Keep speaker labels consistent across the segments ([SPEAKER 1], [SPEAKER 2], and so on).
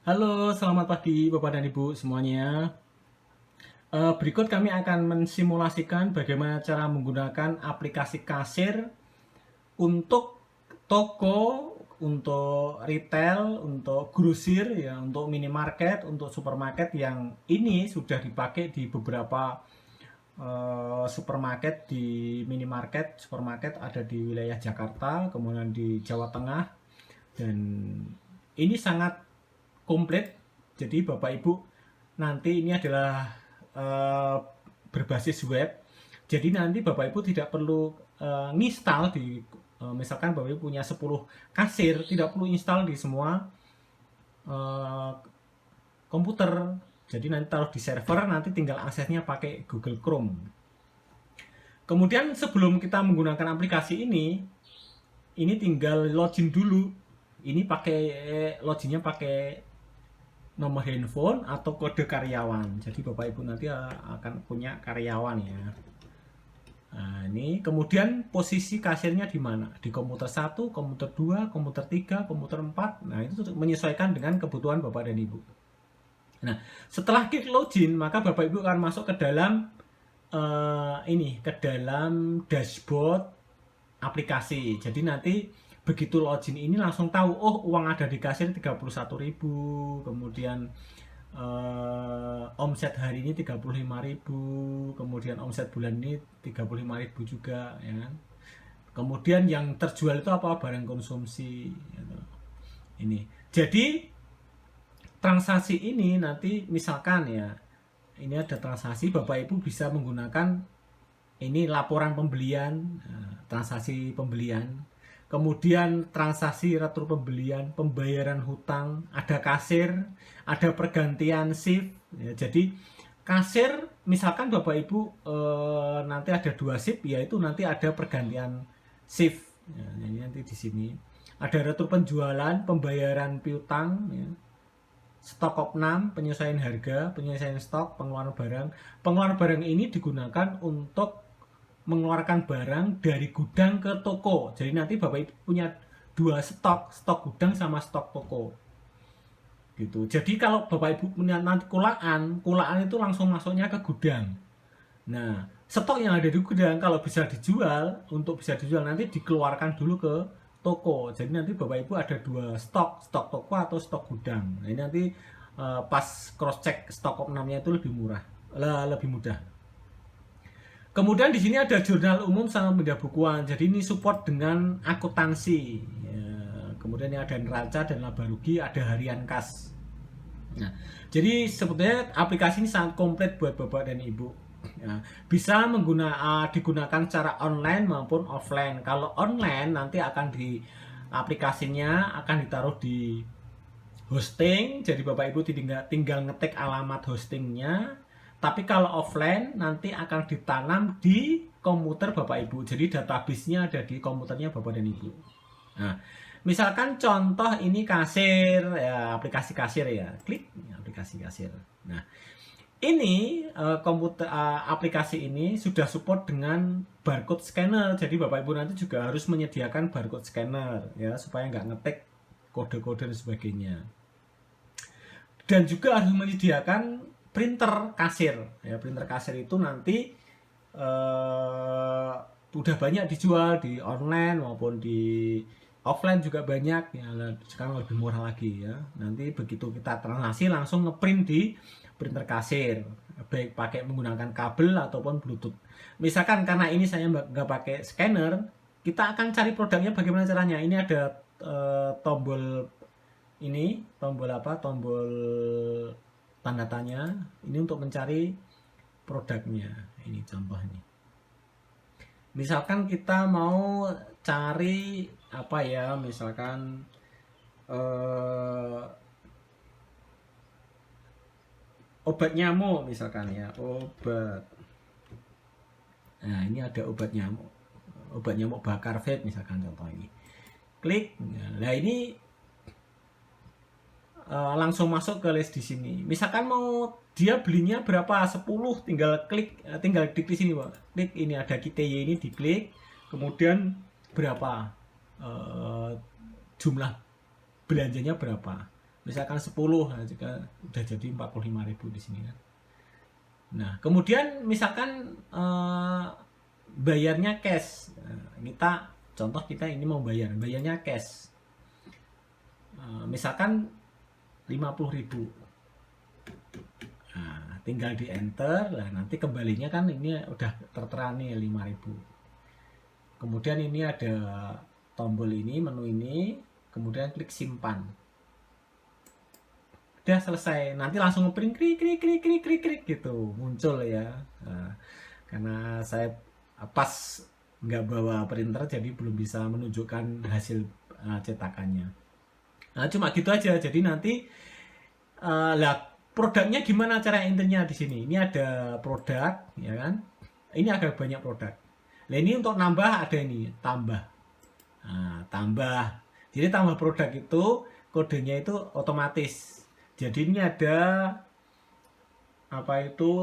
[SPEAKER 1] Halo, selamat pagi Bapak dan Ibu semuanya. Berikut kami akan mensimulasikan bagaimana cara menggunakan aplikasi kasir untuk toko, untuk retail, untuk grosir, ya, untuk minimarket, untuk supermarket yang ini sudah dipakai di beberapa supermarket, di minimarket, supermarket ada di wilayah Jakarta, kemudian di Jawa Tengah, dan ini sangat komplit. Jadi Bapak Ibu, nanti ini adalah uh, berbasis web. Jadi nanti Bapak Ibu tidak perlu nginstal di misalkan Bapak Ibu punya 10 kasir, tidak perlu install di semua uh, komputer. Jadi nanti taruh di server, nanti tinggal aksesnya pakai Google Chrome. Kemudian sebelum kita menggunakan aplikasi ini tinggal login dulu. Ini pakai loginnya pakai nomor handphone atau kode karyawan. Jadi Bapak Ibu nanti akan punya karyawan ya. Nah, ini kemudian posisi kasirnya di mana? Di komputer 1, komputer 2, komputer 3, komputer 4. Nah, itu menyesuaikan dengan kebutuhan Bapak dan Ibu. Nah, setelah klik login, maka Bapak Ibu akan masuk ke dalam ke dalam dashboard aplikasi. Jadi nanti begitu login ini langsung tahu, oh uang ada di kasir 31.000, kemudian omset hari ini 35.000, kemudian omset bulan ini 35.000 juga ya kan. Kemudian yang terjual itu apa? Barang konsumsi gitu. Ini. Jadi transaksi ini nanti misalkan ya, ini ada transaksi, Bapak Ibu bisa menggunakan ini laporan pembelian, transaksi pembelian, kemudian transaksi retur pembelian, pembayaran hutang, ada kasir, ada pergantian shift. Ya, jadi kasir, misalkan Bapak Ibu nanti ada 2 shift, yaitu nanti ada pergantian shift. Ya, ini nanti di sini ada retur penjualan, pembayaran piutang, ya, stok opnam, penyesuaian harga, penyesuaian stok, pengeluaran barang. Pengeluaran barang ini digunakan untuk mengeluarkan barang dari gudang ke toko. Jadi nanti Bapak Ibu punya 2 stok gudang sama stok toko. Gitu. Jadi kalau Bapak Ibu punya nanti kulaan itu langsung masuknya ke gudang. Nah, stok yang ada di gudang kalau bisa dijual, untuk bisa dijual nanti dikeluarkan dulu ke toko. Jadi nanti Bapak Ibu ada 2 stok toko atau stok gudang. Nah, ini nanti pas cross check stok opnamnya itu lebih murah, lebih mudah. Kemudian di sini ada jurnal umum sama media bukuan. Jadi ini support dengan akuntansi. Ya, kemudian ini ada neraca dan laba rugi, ada harian kas. Nah, jadi sebetulnya aplikasi ini sangat komplit buat Bapak dan Ibu. Ya, bisa digunakan secara online maupun offline. Kalau online nanti akan di aplikasinya akan ditaruh di hosting. Jadi Bapak Ibu tinggal ngetik alamat hostingnya. Tapi kalau offline nanti akan ditanam di komputer Bapak Ibu. Jadi database-nya ada di komputernya Bapak dan Ibu. Nah, misalkan contoh ini kasir, ya, aplikasi kasir ya. Klik aplikasi kasir. Nah, ini aplikasi ini sudah support dengan barcode scanner. Jadi Bapak Ibu nanti juga harus menyediakan barcode scanner ya supaya nggak ngetik kode-kode dan sebagainya. Dan juga harus menyediakan printer kasir. Ya, printer kasir itu nanti udah banyak dijual di online maupun di offline juga banyak ya, sekarang lebih murah lagi ya. Nanti begitu kita transaksi langsung ngeprint di printer kasir, baik pakai menggunakan kabel ataupun bluetooth. Misalkan karena ini saya nggak pakai scanner, kita akan cari produknya bagaimana caranya. Ini ada tombol tombol tanda tanya ini untuk mencari produknya. Ini contohnya. Misalkan kita mau cari apa ya, misalkan obat nyamuk misalkan ya, obat. Nah, ini ada obat nyamuk bakar vape misalkan contoh ini. Klik. Nah, ini langsung masuk ke list di sini. Misalkan mau dia belinya berapa, 10, tinggal klik di sini Pak. Klik ini ada KTY ini, diklik, kemudian berapa jumlah belanjanya berapa. Misalkan 10, nah, jika udah jadi 45.000 di sini kan. Nah, kemudian misalkan bayarnya cash. Kita ini mau bayarnya cash. Misalkan 50.000. Nah, tinggal di enter, lah nanti kembalinya kan ini udah tertera nih 5.000. Kemudian ini ada tombol ini, menu ini, kemudian klik simpan. Udah selesai, nanti langsung ngeprint klik gitu muncul ya. Nah, karena saya pas nggak bawa printer jadi belum bisa menunjukkan hasil cetakannya. Nah, cuma gitu aja. Jadi nanti produknya gimana cara intinya di sini? Ini ada produk, ya kan? Ini ada banyak produk. Nah, ini untuk nambah ada ini, tambah. Nah, tambah. Jadi tambah produk itu kodenya itu otomatis. Jadi ini ada apa itu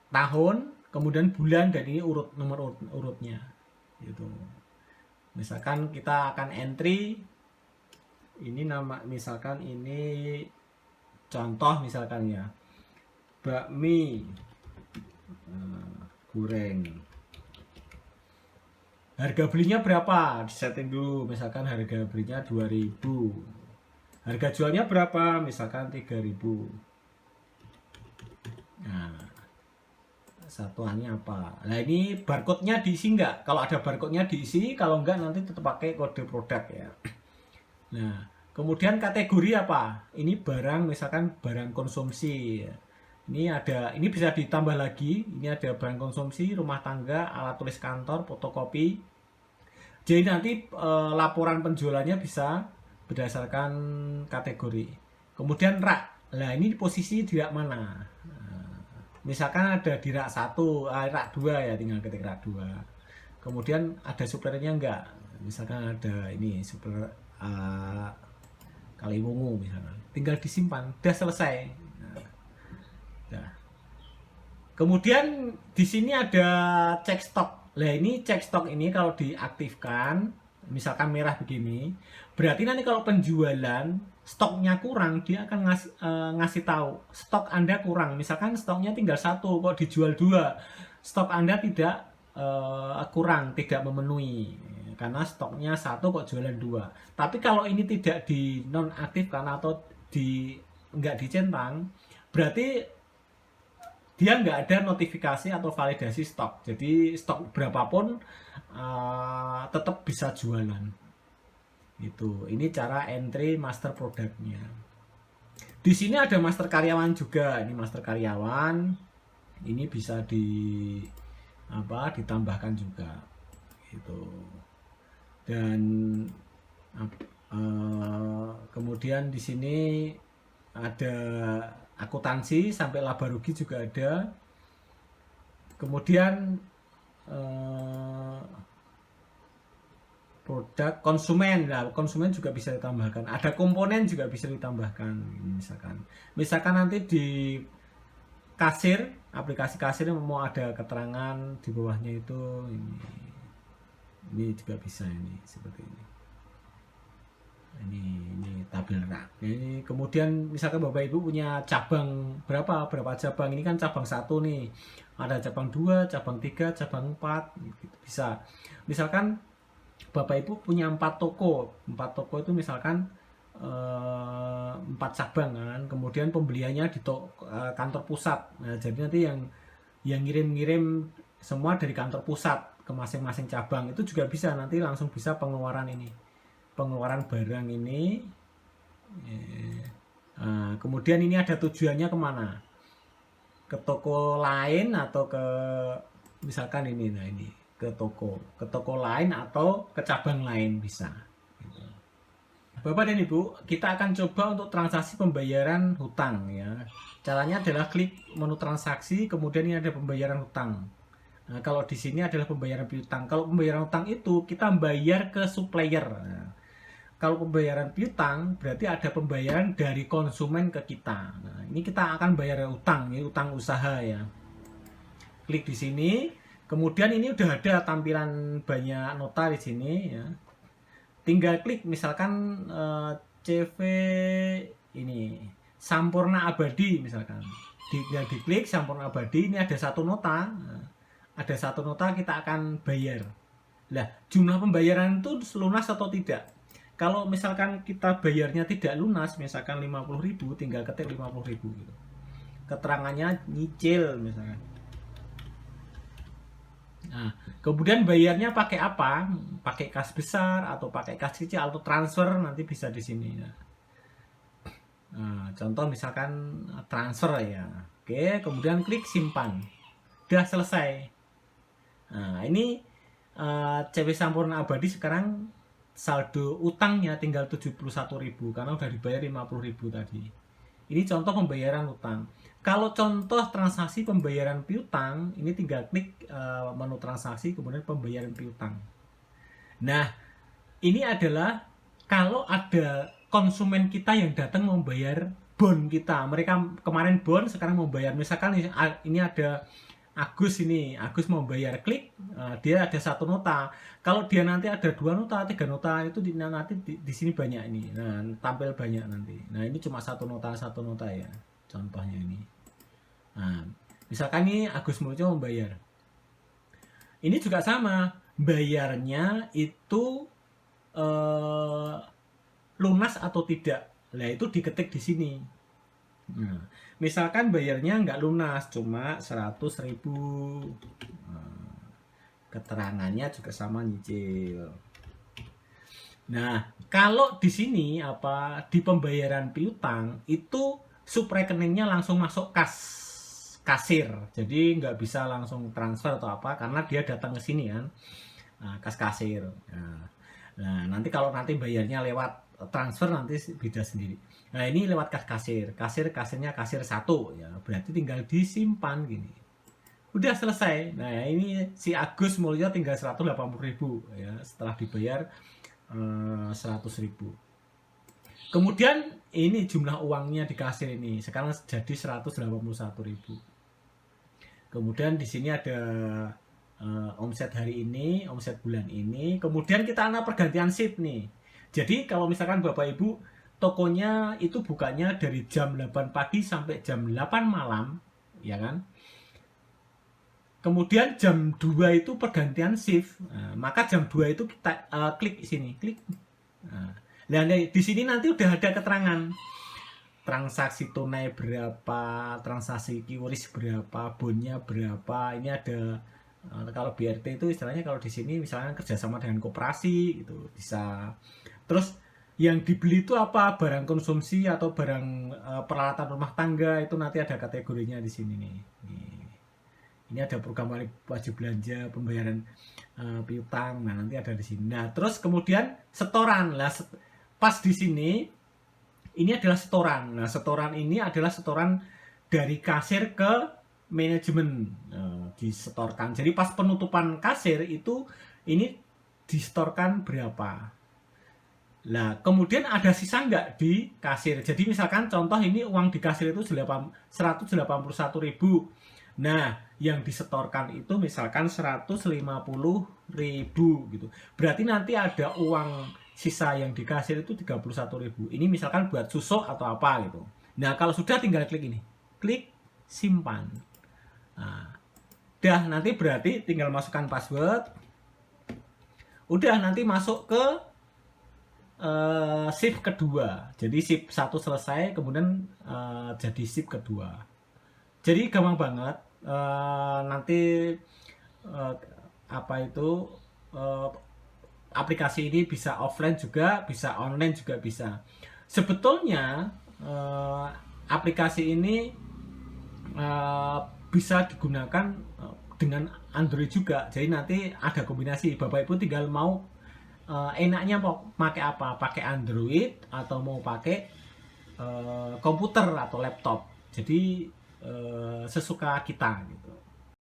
[SPEAKER 1] tahun, kemudian bulan, dan ini nomor urutnya. Gitu. Misalkan kita akan entry ini nama, misalkan ini contoh misalkan ya, bakmi goreng. Harga belinya berapa? Disetting dulu, misalkan harga belinya 2.000. Harga jualnya berapa? Misalkan 3.000. Nah, satuannya apa? Nah, ini barcode-nya diisi nggak? Kalau ada barcode-nya diisi, kalau nggak nanti tetap pakai kode produk ya. Nah, kemudian kategori apa? Ini barang, misalkan barang konsumsi. Ini bisa ditambah lagi. Ini ada barang konsumsi, rumah tangga, alat tulis kantor, fotokopi. Jadi nanti laporan penjualannya bisa berdasarkan kategori. Kemudian rak. Nah, ini posisi di rak mana? Misalkan ada di rak 1, rak 2 ya, tinggal ketik rak 2. Kemudian ada suppliernya enggak? Misalkan ada ini supplier Kaliwungu misalkan. Tinggal disimpan, udah selesai. Nah. Kemudian di sini ada cek stok. Nah, ini cek stok ini kalau diaktifkan, misalkan merah begini, berarti nanti kalau penjualan stoknya kurang, dia akan ngasih tahu stok Anda kurang. Misalkan stoknya tinggal 1, kok dijual 2, stok Anda tidak kurang, tidak memenuhi, karena stoknya 1 kok jualan 2. Tapi kalau ini tidak dinonaktifkan atau nggak dicentang, berarti dia nggak ada notifikasi atau validasi stok. Jadi stok berapapun tetap bisa jualan. Itu. Ini cara entry master produknya. Di sini ada master karyawan juga. Ini master karyawan. Ini bisa ditambahkan juga. Gitu. Dan kemudian di sini ada akuntansi sampai laba rugi juga ada. Kemudian produk konsumen. Nah, konsumen juga bisa ditambahkan. Ada komponen juga bisa ditambahkan. Misalkan nanti di kasir, aplikasi kasir mau ada keterangan di bawahnya itu ini juga bisa, ini seperti ini. Ini tabel rak. Ini kemudian misalkan Bapak Ibu punya cabang berapa cabang, ini kan cabang 1 nih, ada cabang 2, cabang 3, cabang 4 gitu. Bisa misalkan Bapak Ibu punya 4 toko itu misalkan 4 cabang kan, kemudian pembeliannya di kantor pusat. Nah, jadi nanti yang ngirim semua dari kantor pusat ke masing-masing cabang, itu juga bisa, nanti langsung bisa pengeluaran barang ini. Nah, kemudian ini ada tujuannya kemana, ke toko lain atau ke misalkan ini, nah ini ke toko lain atau ke cabang lain bisa. Bapak dan Ibu, kita akan coba untuk transaksi pembayaran hutang ya. Caranya adalah klik menu transaksi, kemudian ini ada pembayaran hutang. Nah, kalau di sini adalah pembayaran piutang. Kalau pembayaran hutang itu kita bayar ke supplier. Nah, kalau pembayaran piutang berarti ada pembayaran dari konsumen ke kita. Nah, ini kita akan bayar utang, ini utang usaha ya. Klik di sini, kemudian ini udah ada tampilan banyak nota di sini ya. Tinggal klik misalkan CV ini Sampurna Abadi misalkan. Yang diklik Sampurna Abadi, ini ada satu nota. Nah, ada satu nota kita akan bayar. Lah, jumlah pembayaran itu lunas atau tidak? Kalau misalkan kita bayarnya tidak lunas, misalkan 50.000, tinggal ketik 50.000 gitu. Keterangannya nyicil misalkan. Nah, kemudian bayarnya pakai apa? Pakai kas besar atau pakai kas kecil atau transfer, nanti bisa di sini. Nah, contoh misalkan transfer ya. Oke, kemudian klik simpan. Udah selesai. Nah, ini CV Sampurna Abadi sekarang saldo utangnya tinggal 71.000 karena udah dibayar 50.000 tadi. Ini contoh pembayaran utang. Kalau contoh transaksi pembayaran piutang, ini tinggal klik menu transaksi kemudian pembayaran piutang. Nah, ini adalah kalau ada konsumen kita yang datang membayar bond kita. Mereka kemarin bond, sekarang mau bayar. Misalkan ini ada Agus mau bayar, klik, dia ada satu nota. Kalau dia nanti ada 2 nota, 3 nota, itu nanti di sini banyak ini. Nah, tampil banyak nanti. Nah, ini cuma satu nota ya. Contohnya ini. Nah, misalkan ini Agus Mulyo membayar. Ini juga sama, bayarnya itu lunas atau tidak. Nah, itu diketik di sini. Nah, misalkan bayarnya nggak lunas, cuma 100.000. Keterangannya juga sama nyicil. Nah, kalau di sini di pembayaran piutang itu subrekeningnya langsung masuk kasir. Jadi nggak bisa langsung transfer atau apa karena dia datang ke sini kan. Nah, kas kasir. Nah, nanti kalau bayarnya lewat transfer nanti beda sendiri. Nah, ini lewat kas kasirnya kasir 1 ya, berarti tinggal disimpan gini. Udah selesai. Nah, ini si Agus Mulyo tinggal 180.000 ya setelah dibayar 100.000. Kemudian ini jumlah uangnya di kasir ini sekarang jadi 181.000. Kemudian di sini ada omset hari ini, omset bulan ini. Kemudian kita pergantian shift nih. Jadi kalau misalkan Bapak Ibu tokonya itu bukanya dari jam 8 pagi sampai jam 8 malam, ya kan? Kemudian jam 2 itu pergantian shift. Nah, maka jam 2 itu kita klik sini, klik. Nah, di sini nanti udah ada keterangan. Transaksi tunai berapa, transaksi QRIS berapa, bonnya berapa. Ini ada kalau BRT itu istilahnya kalau di sini misalnya kerjasama dengan koperasi gitu bisa. Terus yang dibeli itu apa, barang konsumsi atau barang peralatan rumah tangga, itu nanti ada kategorinya di sini nih. Ini ada program wajib belanja, pembayaran piutang. Nah, nanti ada di sini. Nah, terus kemudian setoran. Lah, pas di sini ini adalah setoran. Nah, setoran ini adalah setoran dari kasir ke manajemen disetorkan. Jadi pas penutupan kasir itu ini disetorkan berapa. Nah, kemudian ada sisa nggak di kasir. Jadi misalkan contoh ini uang di kasir itu 181.000. Nah, yang disetorkan itu misalkan 150.000 gitu. Berarti nanti ada uang sisa yang di kasir itu 31.000. Ini misalkan buat susuk atau apa gitu. Nah, kalau sudah tinggal klik ini. Klik simpan. Nah, udah nanti berarti tinggal masukkan password. Udah nanti masuk ke shift kedua. Jadi shift 1 selesai, kemudian jadi shift kedua. Jadi gampang banget. Nanti aplikasi ini bisa offline juga, bisa online juga bisa. Sebetulnya aplikasi ini bisa digunakan dengan Android juga. Jadi nanti ada kombinasi. Bapak Ibu tinggal mau enaknya mau pakai apa? Pakai Android atau mau pakai komputer atau laptop. Jadi sesuka kita gitu.